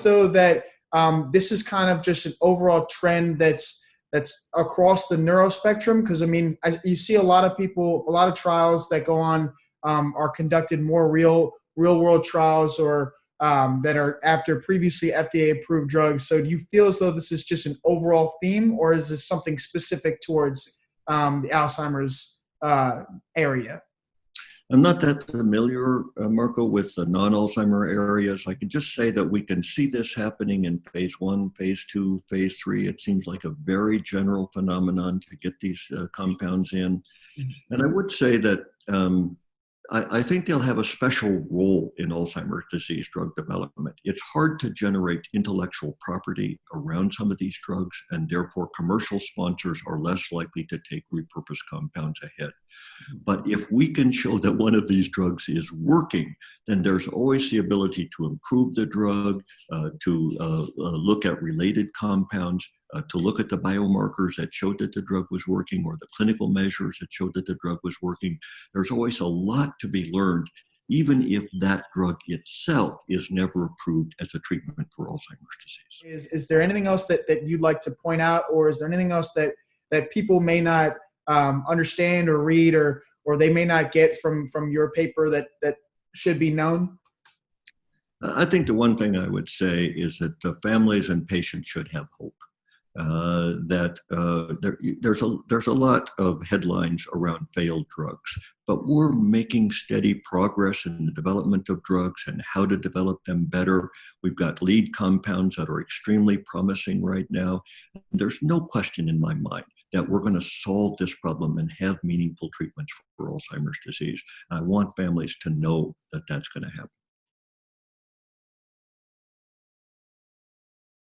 as though that this is kind of just an overall trend that's across the neurospectrum? Because I mean, you see a lot of people, a lot of trials that go on are conducted more real world trials or that are after previously FDA approved drugs. So do you feel as though this is just an overall theme, or is this something specific towards the Alzheimer's area? I'm not that familiar, Marco, with the non-Alzheimer areas. I can just say that we can see this happening in phase 1, phase 2, phase 3. It seems like a very general phenomenon to get these compounds in. And I would say that I think they'll have a special role in Alzheimer's disease drug development. It's hard to generate intellectual property around some of these drugs, and therefore commercial sponsors are less likely to take repurposed compounds ahead. But if we can show that one of these drugs is working, then there's always the ability to improve the drug, to look at related compounds, to look at the biomarkers that showed that the drug was working, or the clinical measures that showed that the drug was working. There's always a lot to be learned, even if that drug itself is never approved as a treatment for Alzheimer's disease. Is there anything else that you'd like to point out, or is there anything else that people may not understand or read, or they may not get from your paper that should be known? I think the one thing I would say is that the families and patients should have hope. There's a lot of headlines around failed drugs, but we're making steady progress in the development of drugs and how to develop them better. We've got lead compounds that are extremely promising right now. There's no question in my mind that we're going to solve this problem and have meaningful treatments for Alzheimer's disease. I want families to know that that's going to happen.